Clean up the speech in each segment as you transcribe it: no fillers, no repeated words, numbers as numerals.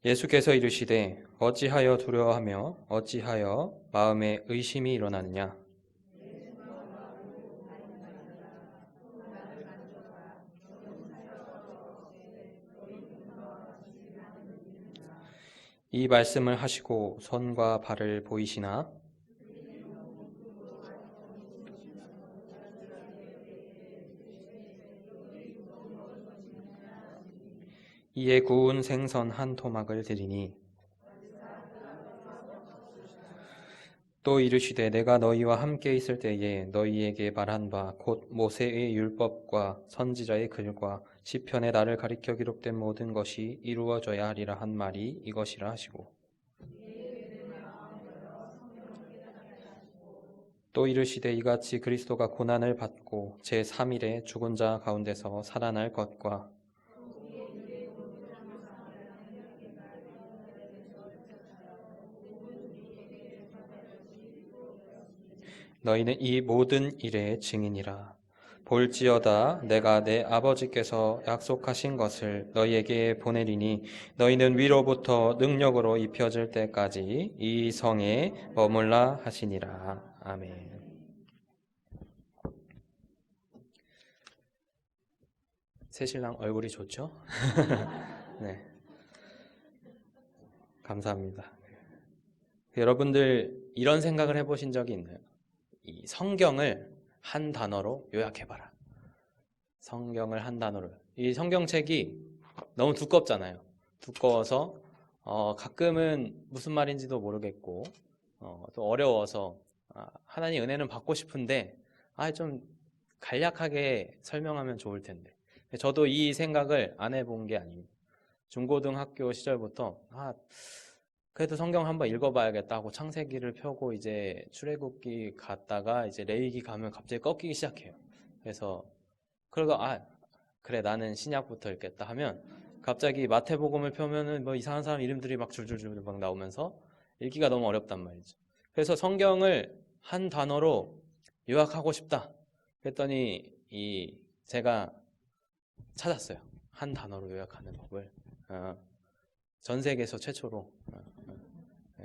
예수께서 이르시되 어찌하여 두려워하며 어찌하여 마음에 의심이 일어나느냐. 이 말씀을 하시고 손과 발을 보이시나 이에 구운 생선 한 토막을 드리니 또 이르시되 내가 너희와 함께 있을 때에 너희에게 말한 바 곧 모세의 율법과 선지자의 글과 시편에 나를 가리켜 기록된 모든 것이 이루어져야 하리라 한 말이 이것이라 하시고 또 이르시되 이같이 그리스도가 고난을 받고 제3일에 죽은 자 가운데서 살아날 것과 너희는 이 모든 일의 증인이라. 볼지어다 내가 내 아버지께서 약속하신 것을 너희에게 보내리니 너희는 위로부터 능력으로 입혀질 때까지 이 성에 머물라 하시니라. 아멘. 새신랑 얼굴이 좋죠? 네, 감사합니다. 여러분들 이런 생각을 해보신 적이 있나요? 이 성경을 한 단어로 요약해봐라. 성경을 한 단어로. 이 성경책이 너무 두껍잖아요. 두꺼워서 가끔은 무슨 말인지도 모르겠고 또 어려워서 하나님 은혜는 받고 싶은데 좀 간략하게 설명하면 좋을 텐데 저도 이 생각을 안 해본 게 아닙니다. 중고등학교 시절부터 그래도 성경 한번 읽어봐야겠다 하고 창세기를 펴고 이제 출애굽기 갔다가 이제 레위기 가면 갑자기 꺾이기 시작해요. 그래서 그러고 그래 나는 신약부터 읽겠다 하면 갑자기 마태복음을 펴면은 뭐 이상한 사람 이름들이 막 줄줄줄 막 나오면서 읽기가 너무 어렵단 말이죠. 그래서 성경을 한 단어로 요약하고 싶다. 그랬더니 제가 찾았어요. 한 단어로 요약하는 법을. 전 세계에서 최초로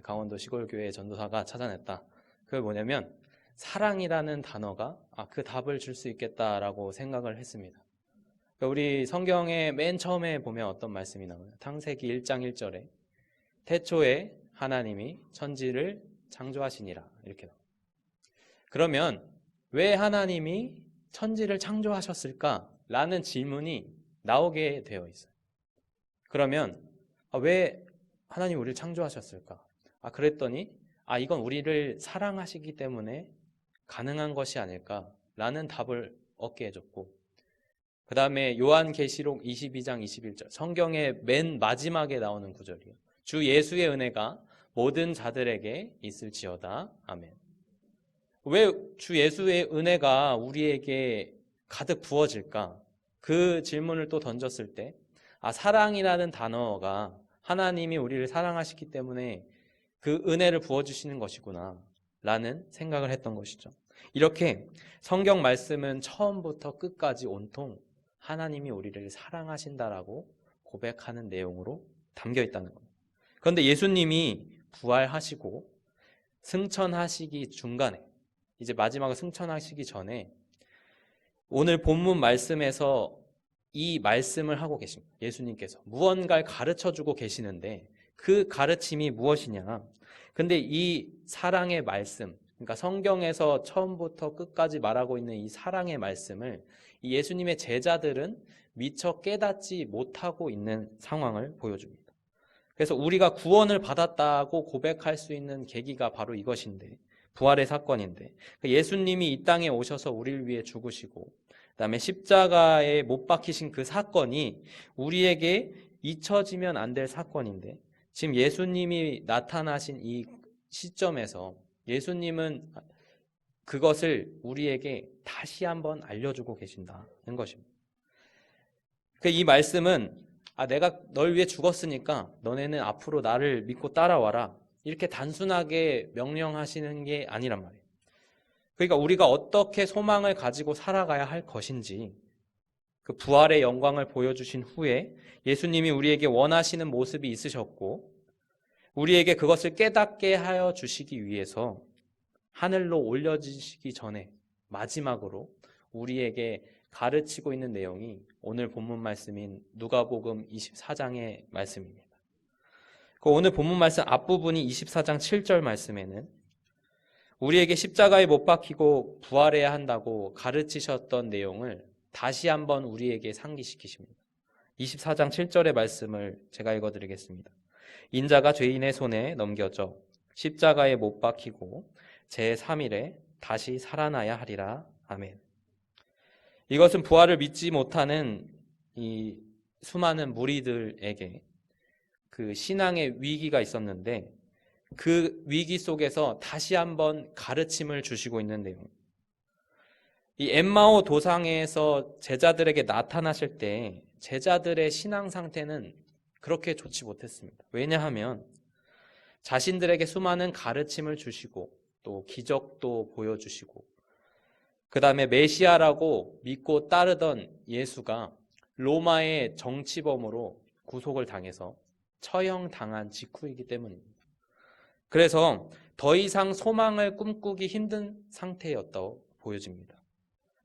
강원도 시골교회 전도사가 찾아냈다. 그게 뭐냐면 사랑이라는 단어가 그 답을 줄 수 있겠다라고 생각을 했습니다. 우리 성경의 맨 처음에 보면 어떤 말씀이 나와요? 창세기 1장 1절에 태초에 하나님이 천지를 창조하시니라 이렇게 나와요. 그러면 왜 하나님이 천지를 창조하셨을까라는 질문이 나오게 되어 있어요. 그러면 왜 하나님 우리를 창조하셨을까? 그랬더니 이건 우리를 사랑하시기 때문에 가능한 것이 아닐까라는 답을 얻게 해줬고 그 다음에 요한계시록 22장 21절 성경의 맨 마지막에 나오는 구절이에요. 주 예수의 은혜가 모든 자들에게 있을지어다. 아멘. 왜 주 예수의 은혜가 우리에게 가득 부어질까? 그 질문을 또 던졌을 때 사랑이라는 단어가 하나님이 우리를 사랑하시기 때문에 그 은혜를 부어주시는 것이구나 라는 생각을 했던 것이죠. 이렇게 성경 말씀은 처음부터 끝까지 온통 하나님이 우리를 사랑하신다라고 고백하는 내용으로 담겨 있다는 겁니다. 그런데 예수님이 부활하시고 승천하시기 중간에 이제 마지막으로 승천하시기 전에 오늘 본문 말씀에서 이 말씀을 하고 계십니다. 예수님께서 무언가를 가르쳐주고 계시는데 그 가르침이 무엇이냐? 근데 이 사랑의 말씀, 그러니까 성경에서 처음부터 끝까지 말하고 있는 이 사랑의 말씀을 이 예수님의 제자들은 미처 깨닫지 못하고 있는 상황을 보여줍니다. 그래서 우리가 구원을 받았다고 고백할 수 있는 계기가 바로 이것인데 부활의 사건인데 예수님이 이 땅에 오셔서 우리를 위해 죽으시고 그다음에 십자가에 못 박히신 그 사건이 우리에게 잊혀지면 안 될 사건인데 지금 예수님이 나타나신 이 시점에서 예수님은 그것을 우리에게 다시 한번 알려주고 계신다는 것입니다. 이 말씀은 내가 널 위해 죽었으니까 너네는 앞으로 나를 믿고 따라와라 이렇게 단순하게 명령하시는 게 아니란 말이에요. 그러니까 우리가 어떻게 소망을 가지고 살아가야 할 것인지 그 부활의 영광을 보여주신 후에 예수님이 우리에게 원하시는 모습이 있으셨고 우리에게 그것을 깨닫게 하여 주시기 위해서 하늘로 올려지시기 전에 마지막으로 우리에게 가르치고 있는 내용이 오늘 본문 말씀인 누가복음 24장의 말씀입니다. 그 오늘 본문 말씀 앞부분이 24장 7절 말씀에는 우리에게 십자가에 못 박히고 부활해야 한다고 가르치셨던 내용을 다시 한번 우리에게 상기시키십니다. 24장 7절의 말씀을 제가 읽어드리겠습니다. 인자가 죄인의 손에 넘겨져 십자가에 못 박히고 제3일에 다시 살아나야 하리라. 아멘. 이것은 부활을 믿지 못하는 이 수많은 무리들에게 그 신앙의 위기가 있었는데 그 위기 속에서 다시 한번 가르침을 주시고 있는 내용. 이 엠마오 도상에서 제자들에게 나타나실 때 제자들의 신앙 상태는 그렇게 좋지 못했습니다. 왜냐하면 자신들에게 수많은 가르침을 주시고 또 기적도 보여주시고 그 다음에 메시아라고 믿고 따르던 예수가 로마의 정치범으로 구속을 당해서 처형당한 직후이기 때문입니다. 그래서 더 이상 소망을 꿈꾸기 힘든 상태였다고 보여집니다.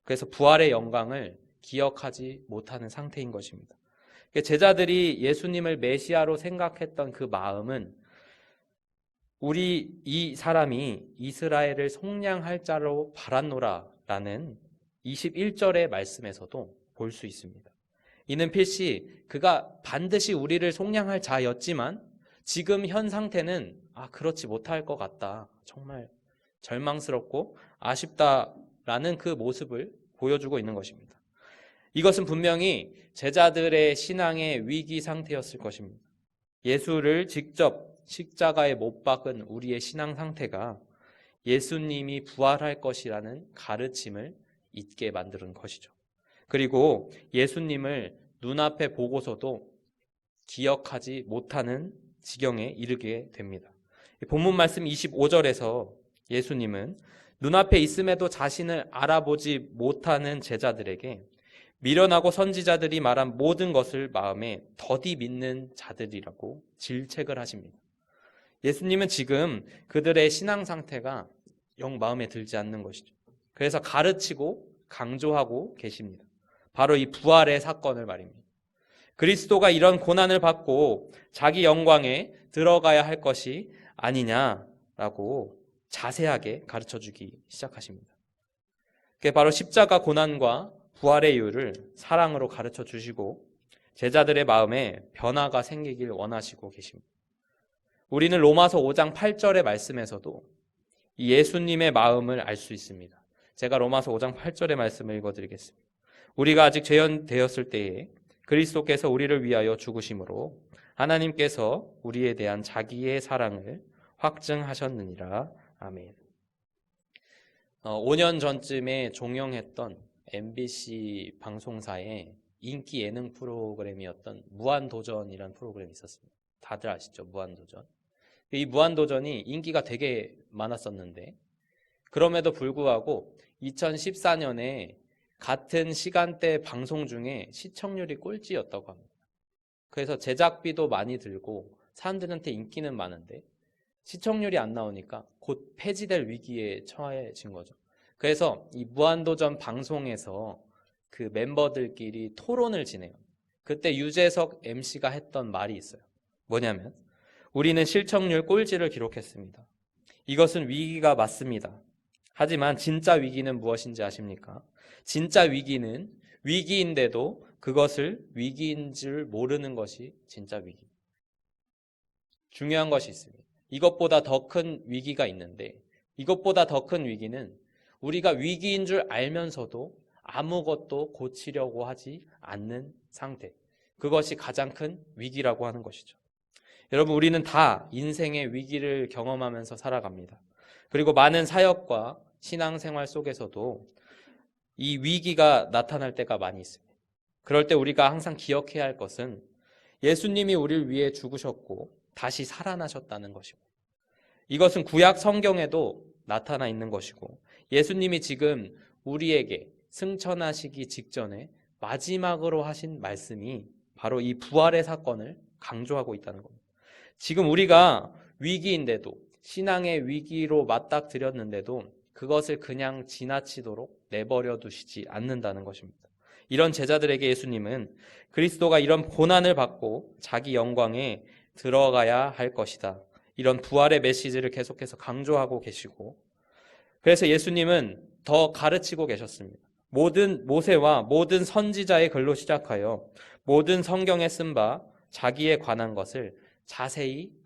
그래서 부활의 영광을 기억하지 못하는 상태인 것입니다. 제자들이 예수님을 메시아로 생각했던 그 마음은 우리 이 사람이 이스라엘을 속량할 자로 바랐노라라는 21절의 말씀에서도 볼 수 있습니다. 이는 필시 그가 반드시 우리를 속량할 자였지만 지금 현 상태는 그렇지 못할 것 같다. 정말 절망스럽고 아쉽다라는 그 모습을 보여주고 있는 것입니다. 이것은 분명히 제자들의 신앙의 위기 상태였을 것입니다. 예수를 직접 십자가에 못 박은 우리의 신앙 상태가 예수님이 부활할 것이라는 가르침을 잊게 만드는 것이죠. 그리고 예수님을 눈앞에 보고서도 기억하지 못하는 지경에 이르게 됩니다. 본문 말씀 25절에서 예수님은 눈앞에 있음에도 자신을 알아보지 못하는 제자들에게 미련하고 선지자들이 말한 모든 것을 마음에 더디 믿는 자들이라고 질책을 하십니다. 예수님은 지금 그들의 신앙 상태가 영 마음에 들지 않는 것이죠. 그래서 가르치고 강조하고 계십니다. 바로 이 부활의 사건을 말입니다. 그리스도가 이런 고난을 받고 자기 영광에 들어가야 할 것이 아니냐라고 자세하게 가르쳐주기 시작하십니다. 그게 바로 십자가 고난과 부활의 이유를 사랑으로 가르쳐 주시고 제자들의 마음에 변화가 생기길 원하시고 계십니다. 우리는 로마서 5장 8절의 말씀에서도 이 예수님의 마음을 알 수 있습니다. 제가 로마서 5장 8절의 말씀을 읽어드리겠습니다. 우리가 아직 죄인 되었을 때에 그리스도께서 우리를 위하여 죽으심으로 하나님께서 우리에 대한 자기의 사랑을 확증하셨느니라. 아멘. 5년 전쯤에 종영했던 MBC 방송사의 인기 예능 프로그램이었던 무한도전이라는 프로그램이 있었습니다. 다들 아시죠? 무한도전. 이 무한도전이 인기가 되게 많았었는데 그럼에도 불구하고 2014년에 같은 시간대 방송 중에 시청률이 꼴찌였다고 합니다. 그래서 제작비도 많이 들고 사람들한테 인기는 많은데 시청률이 안 나오니까 곧 폐지될 위기에 처해진 거죠. 그래서 이 무한도전 방송에서 그 멤버들끼리 토론을 진행해요. 그때 유재석 MC가 했던 말이 있어요. 뭐냐면 우리는 시청률 꼴찌를 기록했습니다. 이것은 위기가 맞습니다. 하지만 진짜 위기는 무엇인지 아십니까? 진짜 위기는 위기인데도 그것을 위기인 줄 모르는 것이 진짜 위기. 중요한 것이 있습니다. 이것보다 더 큰 위기가 있는데 이것보다 더 큰 위기는 우리가 위기인 줄 알면서도 아무것도 고치려고 하지 않는 상태. 그것이 가장 큰 위기라고 하는 것이죠. 여러분, 우리는 다 인생의 위기를 경험하면서 살아갑니다. 그리고 많은 사역과 신앙생활 속에서도 이 위기가 나타날 때가 많이 있습니다. 그럴 때 우리가 항상 기억해야 할 것은 예수님이 우리를 위해 죽으셨고 다시 살아나셨다는 것입니다. 이것은 구약 성경에도 나타나 있는 것이고 예수님이 지금 우리에게 승천하시기 직전에 마지막으로 하신 말씀이 바로 이 부활의 사건을 강조하고 있다는 겁니다. 지금 우리가 위기인데도, 신앙의 위기로 맞닥뜨렸는데도 그것을 그냥 지나치도록 내버려 두시지 않는다는 것입니다. 이런 제자들에게 예수님은 그리스도가 이런 고난을 받고 자기 영광에 들어가야 할 것이다, 이런 부활의 메시지를 계속해서 강조하고 계시고, 그래서 예수님은 더 가르치고 계셨습니다. 모든 모세와 모든 선지자의 글로 시작하여 모든 성경에 쓴 바 자기에 관한 것을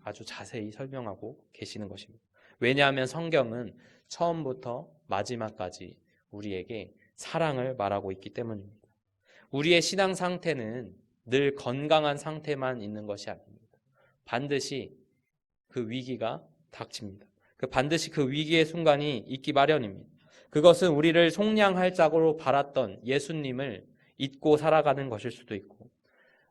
아주 자세히 설명하고 계시는 것입니다. 왜냐하면 성경은 처음부터 마지막까지 우리에게 사랑을 말하고 있기 때문입니다. 우리의 신앙 상태는 늘 건강한 상태만 있는 것이 아닙니다. 반드시 그 위기가 닥칩니다. 반드시 그 위기의 순간이 있기 마련입니다. 그것은 우리를 속량할 자로 바랐던 예수님을 잊고 살아가는 것일 수도 있고,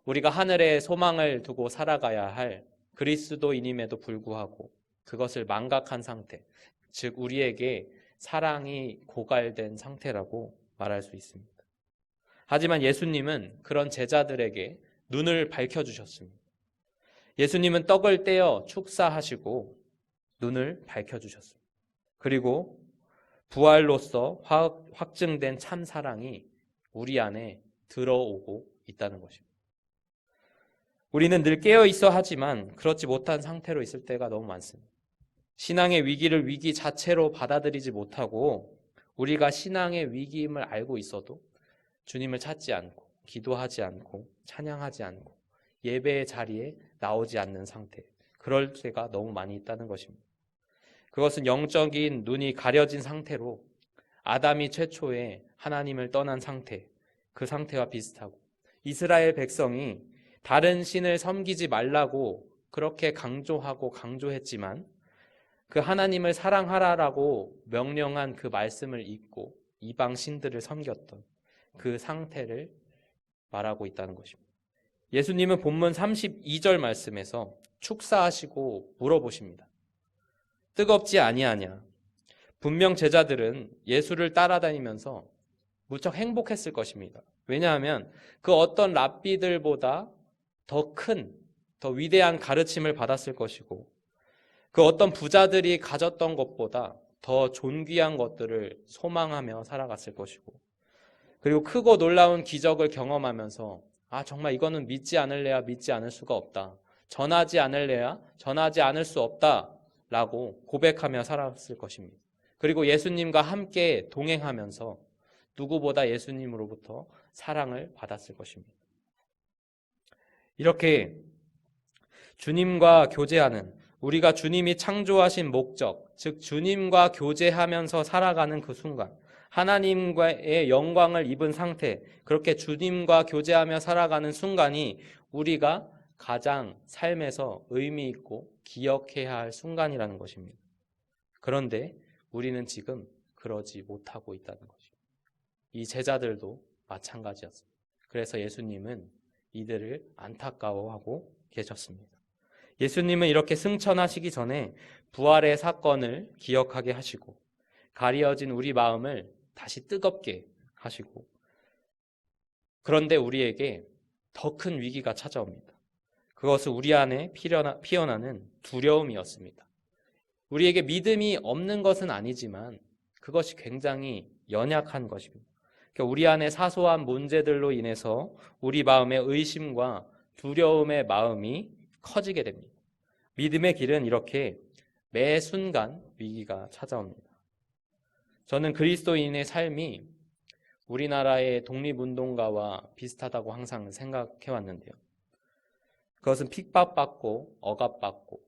우리가 하늘에 소망을 두고 살아가야 할 그리스도인임에도 불구하고 그것을 망각한 상태, 즉 우리에게 사랑이 고갈된 상태라고 말할 수 있습니다. 하지만 예수님은 그런 제자들에게 눈을 밝혀주셨습니다. 예수님은 떡을 떼어 축사하시고 눈을 밝혀주셨습니다. 그리고 부활로서 확증된 참 사랑이 우리 안에 들어오고 있다는 것입니다. 우리는 늘 깨어있어 하지만 그렇지 못한 상태로 있을 때가 너무 많습니다. 신앙의 위기를 위기 자체로 받아들이지 못하고 우리가 신앙의 위기임을 알고 있어도 주님을 찾지 않고 기도하지 않고 찬양하지 않고 예배의 자리에 나오지 않는 상태, 그럴 때가 너무 많이 있다는 것입니다. 그것은 영적인 눈이 가려진 상태로 아담이 최초에 하나님을 떠난 상태, 그 상태와 비슷하고, 이스라엘 백성이 다른 신을 섬기지 말라고 그렇게 강조했지만 그 하나님을 사랑하라라고 명령한 그 말씀을 잊고 이방 신들을 섬겼던 그 상태를 말하고 있다는 것입니다. 예수님은 본문 32절 말씀에서 축사하시고 물어보십니다. 뜨겁지 아니하냐? 분명 제자들은 예수를 따라다니면서 무척 행복했을 것입니다. 왜냐하면 그 어떤 랍비들보다 더 위대한 가르침을 받았을 것이고, 그 어떤 부자들이 가졌던 것보다 더 존귀한 것들을 소망하며 살아갔을 것이고, 그리고 크고 놀라운 기적을 경험하면서 정말 이거는 믿지 않을래야 믿지 않을 수가 없다, 전하지 않을래야 전하지 않을 수 없다 라고 고백하며 살았을 것입니다. 그리고 예수님과 함께 동행하면서 누구보다 예수님으로부터 사랑을 받았을 것입니다. 이렇게 주님과 교제하는, 우리가 주님이 창조하신 목적, 즉 주님과 교제하면서 살아가는 그 순간, 하나님과의 영광을 입은 상태, 그렇게 주님과 교제하며 살아가는 순간이 우리가 가장 삶에서 의미 있고 기억해야 할 순간이라는 것입니다. 그런데 우리는 지금 그러지 못하고 있다는 것입니다. 이 제자들도 마찬가지였습니다. 그래서 예수님은 이들을 안타까워하고 계셨습니다. 예수님은 이렇게 승천하시기 전에 부활의 사건을 기억하게 하시고 가려진 우리 마음을 다시 뜨겁게 하시고, 그런데 우리에게 더 큰 위기가 찾아옵니다. 그것은 우리 안에 피어나는 두려움이었습니다. 우리에게 믿음이 없는 것은 아니지만 그것이 굉장히 연약한 것입니다. 그러니까 우리 안에 사소한 문제들로 인해서 우리 마음의 의심과 두려움의 마음이 커지게 됩니다. 믿음의 길은 이렇게 매 순간 위기가 찾아옵니다. 저는 그리스도인의 삶이 우리나라의 독립운동가와 비슷하다고 항상 생각해 왔는데요. 그것은 핍박받고 억압받고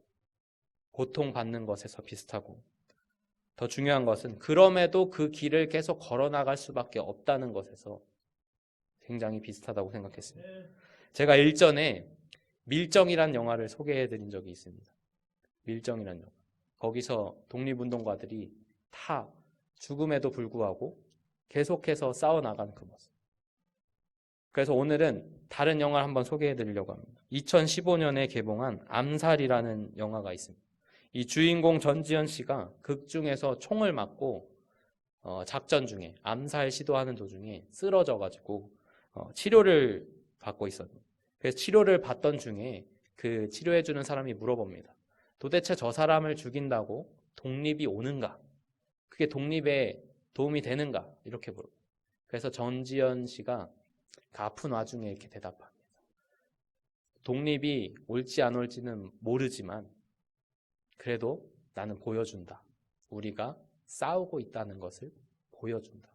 고통받는 것에서 비슷하고, 더 중요한 것은 그럼에도 그 길을 계속 걸어나갈 수밖에 없다는 것에서 굉장히 비슷하다고 생각했습니다. 제가 일전에 밀정이란 영화를 소개해드린 적이 있습니다. 밀정이란 영화. 거기서 독립운동가들이 다 죽음에도 불구하고 계속해서 싸워나가는 그 모습. 그래서 오늘은 다른 영화를 한번 소개해드리려고 합니다. 2015년에 개봉한 암살이라는 영화가 있습니다. 이 주인공 전지현 씨가 극 중에서 총을 맞고 작전 중에, 암살 시도하는 도중에 쓰러져가지고 치료를 받고 있었는데, 그래서 치료를 받던 중에 그 치료해주는 사람이 물어봅니다. 도대체 저 사람을 죽인다고 독립이 오는가? 그게 독립에 도움이 되는가? 이렇게 물어요. 그래서 전지현 씨가 그 아픈 와중에 이렇게 대답합니다. 독립이 올지 안 올지는 모르지만 그래도 나는 보여준다. 우리가 싸우고 있다는 것을 보여준다.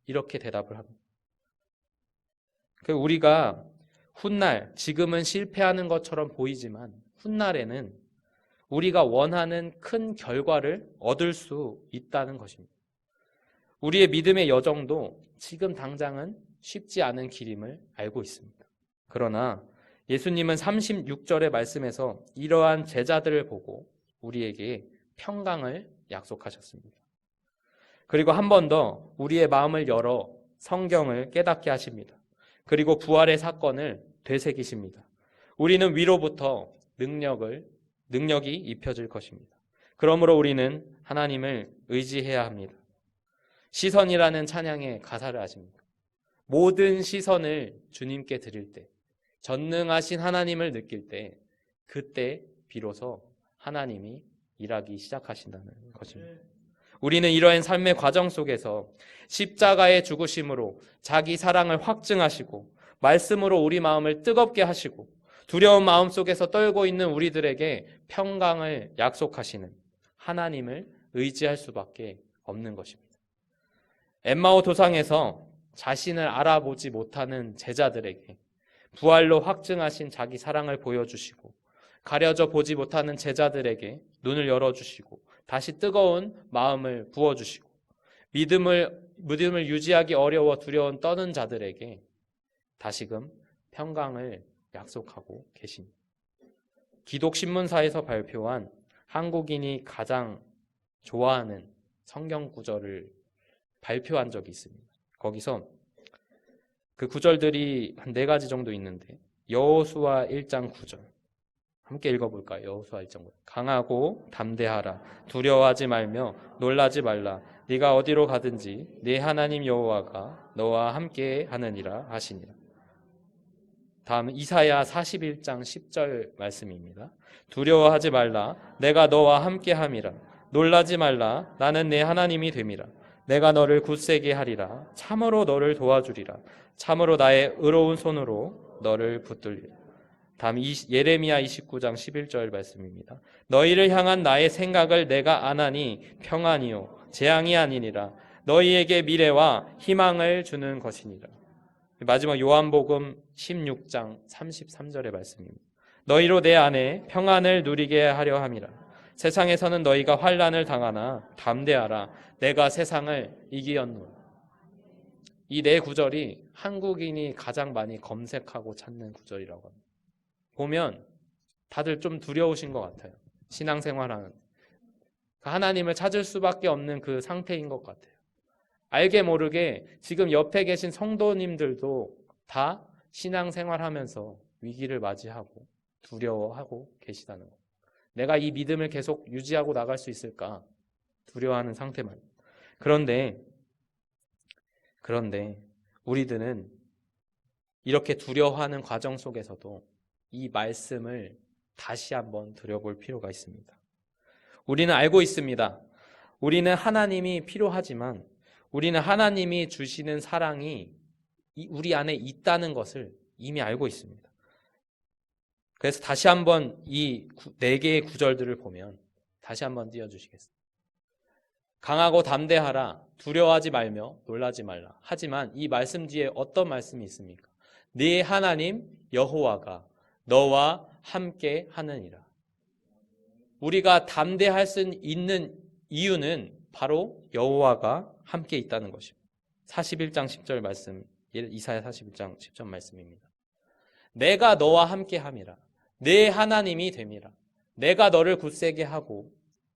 이렇게 대답을 합니다. 우리가 훗날, 지금은 실패하는 것처럼 보이지만 훗날에는 우리가 원하는 큰 결과를 얻을 수 있다는 것입니다. 우리의 믿음의 여정도 지금 당장은 쉽지 않은 길임을 알고 있습니다. 그러나 예수님은 36절의 말씀에서 이러한 제자들을 보고 우리에게 평강을 약속하셨습니다. 그리고 한 번 더 우리의 마음을 열어 성경을 깨닫게 하십니다. 그리고 부활의 사건을 되새기십니다. 우리는 위로부터 능력이 입혀질 것입니다. 그러므로 우리는 하나님을 의지해야 합니다. 시선이라는 찬양의 가사를 아십니까? 모든 시선을 주님께 드릴 때, 전능하신 하나님을 느낄 때, 그때 비로소 하나님이 일하기 시작하신다는 것입니다. 우리는 이러한 삶의 과정 속에서 십자가의 죽으심으로 자기 사랑을 확증하시고 말씀으로 우리 마음을 뜨겁게 하시고 두려운 마음 속에서 떨고 있는 우리들에게 평강을 약속하시는 하나님을 의지할 수밖에 없는 것입니다. 엠마오 도상에서 자신을 알아보지 못하는 제자들에게 부활로 확증하신 자기 사랑을 보여주시고 가려져 보지 못하는 제자들에게 눈을 열어주시고 다시 뜨거운 마음을 부어주시고 믿음을 유지하기 어려워 두려운 떠는 자들에게 다시금 평강을 약속하고 계십니다. 기독신문사에서 발표한 한국인이 가장 좋아하는 성경 구절을 발표한 적이 있습니다. 거기서 그 구절들이 한 4가지 정도 있는데 여호수아 1장 9절 함께 읽어볼까요? 여호수아 1장 9절 강하고 담대하라 두려워하지 말며 놀라지 말라 네가 어디로 가든지 네 하나님 여호와가 너와 함께 하느니라 하시니라. 다음은 이사야 41장 10절 말씀입니다. 두려워하지 말라 내가 너와 함께 함이라 놀라지 말라 나는 내 하나님이 됨이라 내가 너를 굳세게 하리라 참으로 너를 도와주리라 참으로 나의 의로운 손으로 너를 붙들리라. 다음 예레미야 29장 11절 말씀입니다. 너희를 향한 나의 생각을 내가 아나니 평안이요 재앙이 아니니라 너희에게 미래와 희망을 주는 것이니라. 마지막 요한복음 16장 33절의 말씀입니다. 너희로 내 안에 평안을 누리게 하려 함이라. 세상에서는 너희가 환난을 당하나 담대하라 내가 세상을 이기었노라. 이 4구절이 한국인이 가장 많이 검색하고 찾는 구절이라고 합니다. 보면 다들 좀 두려우신 것 같아요. 신앙생활하는 하나님을 찾을 수밖에 없는 그 상태인 것 같아요. 알게 모르게 지금 옆에 계신 성도님들도 다 신앙생활하면서 위기를 맞이하고 두려워하고 계시다는 것. 내가 이 믿음을 계속 유지하고 나갈 수 있을까 두려워하는 상태만. 그런데 우리들은 이렇게 두려워하는 과정 속에서도 이 말씀을 다시 한번 들여볼 필요가 있습니다. 우리는 알고 있습니다. 우리는 하나님이 필요하지만 우리는 하나님이 주시는 사랑이 우리 안에 있다는 것을 이미 알고 있습니다. 그래서 다시 한번 이 4개의 구절들을 보면 다시 한번 띄워주시겠습니다. 강하고 담대하라 두려워하지 말며 놀라지 말라. 하지만 이 말씀 뒤에 어떤 말씀이 있습니까? 네 하나님 여호와가 너와 함께 하느니라. 우리가 담대할 수 있는 이유는 바로 여호와가 함께 있다는 것입니다. 41장 10절 말씀, 이사야 41장 10절 말씀입니다. 내가 너와 함께 함이라. 내 하나님이 됨이라. 내가 너를 굳세게 하고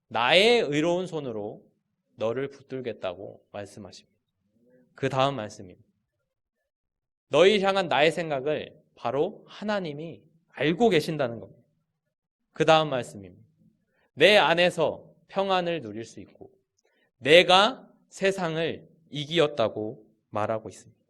나의 의로운 손으로 너를 붙들겠다고 말씀하십니다. 그 다음 말씀입니다. 너희 향한 나의 생각을 바로 하나님이 알고 계신다는 겁니다. 그 다음 말씀입니다. 내 안에서 평안을 누릴 수 있고 내가 세상을 이기었다고 말하고 있습니다.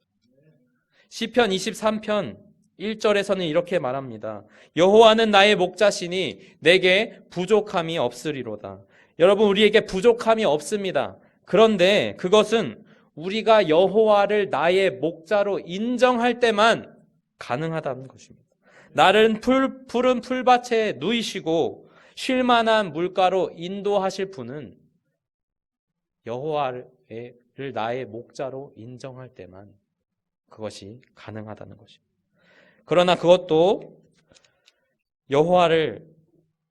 시편 23편 1절에서는 이렇게 말합니다. 여호와는 나의 목자시니 내게 부족함이 없으리로다. 여러분, 우리에게 부족함이 없습니다. 그런데 그것은 우리가 여호와를 나의 목자로 인정할 때만 가능하다는 것입니다. 나를 푸른 풀밭에 누이시고 쉴만한 물가로 인도하실 분은 여호와를 나의 목자로 인정할 때만 그것이 가능하다는 것입니다. 그러나 그것도 여호와를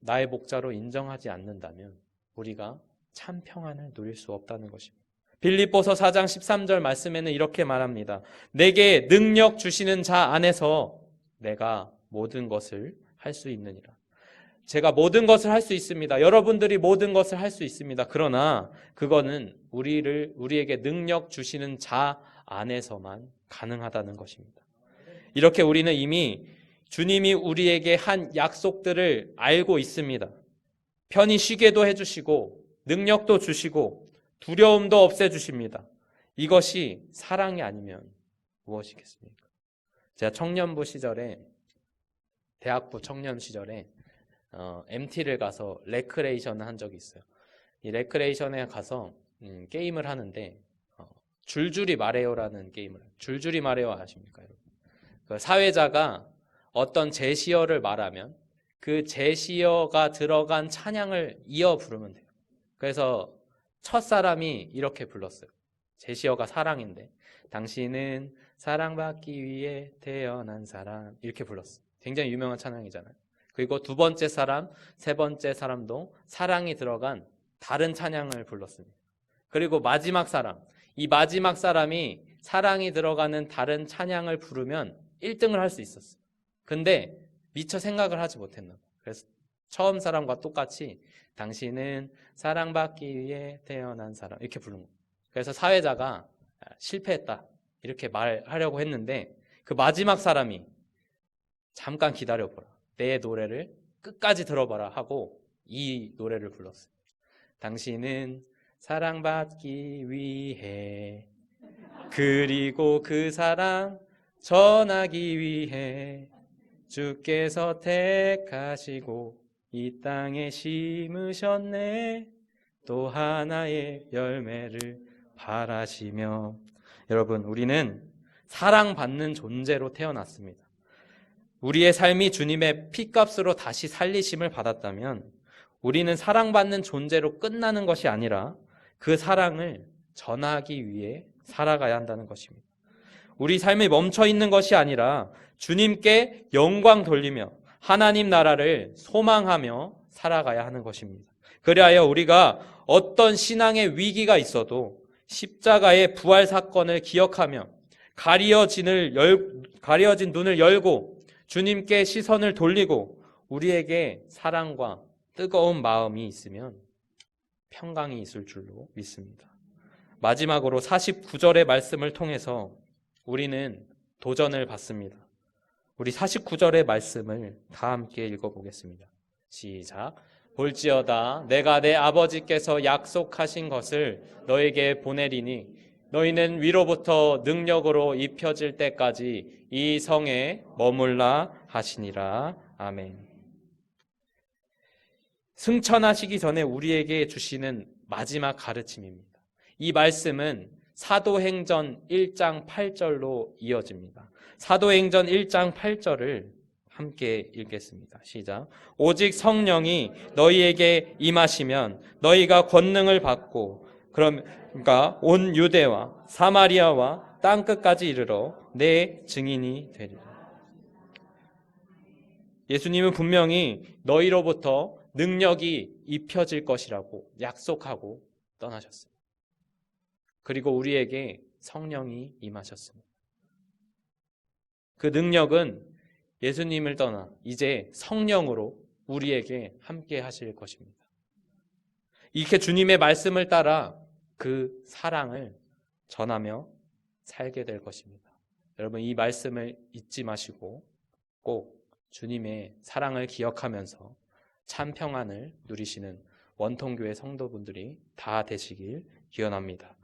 나의 목자로 인정하지 않는다면 우리가 참 평안을 누릴 수 없다는 것입니다. 빌립보서 4장 13절 말씀에는 이렇게 말합니다. 내게 능력 주시는 자 안에서 내가 모든 것을 할 수 있느니라. 제가 모든 것을 할 수 있습니다. 여러분들이 모든 것을 할 수 있습니다. 그러나 그거는 우리에게 능력 주시는 자 안에서만 가능하다는 것입니다. 이렇게 우리는 이미 주님이 우리에게 한 약속들을 알고 있습니다. 편히 쉬게도 해주시고 능력도 주시고 두려움도 없애주십니다. 이것이 사랑이 아니면 무엇이겠습니까? 제가 청년부 시절에, 대학부 청년 시절에 MT를 가서 레크레이션을 한 적이 있어요. 이 레크레이션에 가서 게임을 하는데 줄줄이 말해요라는 게임을 해요. 줄줄이 말해요 아십니까, 여러분? 그 사회자가 어떤 제시어를 말하면 그 제시어가 들어간 찬양을 이어 부르면 돼요. 그래서 첫 사람이 이렇게 불렀어요. 제시어가 사랑인데 당신은 사랑받기 위해 태어난 사람, 이렇게 불렀어요. 굉장히 유명한 찬양이잖아요. 그리고 두 번째 사람, 세 번째 사람도 사랑이 들어간 다른 찬양을 불렀습니다. 그리고 마지막 사람, 이 마지막 사람이 사랑이 들어가는 다른 찬양을 부르면 1등을 할 수 있었어요. 근데 미처 생각을 하지 못했나 봐요. 그래서 처음 사람과 똑같이 당신은 사랑받기 위해 태어난 사람, 이렇게 부른 거예요. 그래서 사회자가 실패했다 이렇게 말하려고 했는데 그 마지막 사람이 잠깐 기다려보라, 내 노래를 끝까지 들어봐라 하고 이 노래를 불렀어요. 당신은 사랑받기 위해, 그리고 그 사랑 전하기 위해 주께서 택하시고 이 땅에 심으셨네, 또 하나의 열매를 바라시며. 여러분, 우리는 사랑받는 존재로 태어났습니다. 우리의 삶이 주님의 피값으로 다시 살리심을 받았다면 우리는 사랑받는 존재로 끝나는 것이 아니라 그 사랑을 전하기 위해 살아가야 한다는 것입니다. 우리 삶이 멈춰 있는 것이 아니라 주님께 영광 돌리며 하나님 나라를 소망하며 살아가야 하는 것입니다. 그리하여 우리가 어떤 신앙의 위기가 있어도 십자가의 부활 사건을 기억하며 가려진 눈을 열고 주님께 시선을 돌리고 우리에게 사랑과 뜨거운 마음이 있으면 평강이 있을 줄로 믿습니다. 마지막으로 49절의 말씀을 통해서 우리는 도전을 받습니다. 우리 49절의 말씀을 다 함께 읽어보겠습니다. 시작. 볼지어다 내가 내 아버지께서 약속하신 것을 너에게 보내리니 너희는 위로부터 능력으로 입혀질 때까지 이 성에 머물라 하시니라. 아멘. 승천하시기 전에 우리에게 주시는 마지막 가르침입니다. 이 말씀은 사도행전 1장 8절로 이어집니다. 사도행전 1장 8절을 함께 읽겠습니다. 시작. 오직 성령이 너희에게 임하시면 너희가 권능을 받고 그러니까 온 유대와 사마리아와 땅끝까지 이르러 내 증인이 되리라. 예수님은 분명히 너희로부터 능력이 입혀질 것이라고 약속하고 떠나셨습니다. 그리고 우리에게 성령이 임하셨습니다. 그 능력은 예수님을 떠나 이제 성령으로 우리에게 함께 하실 것입니다. 이렇게 주님의 말씀을 따라 그 사랑을 전하며 살게 될 것입니다. 여러분, 이 말씀을 잊지 마시고 꼭 주님의 사랑을 기억하면서 참 평안을 누리시는 원통교회 성도분들이 다 되시길 기원합니다.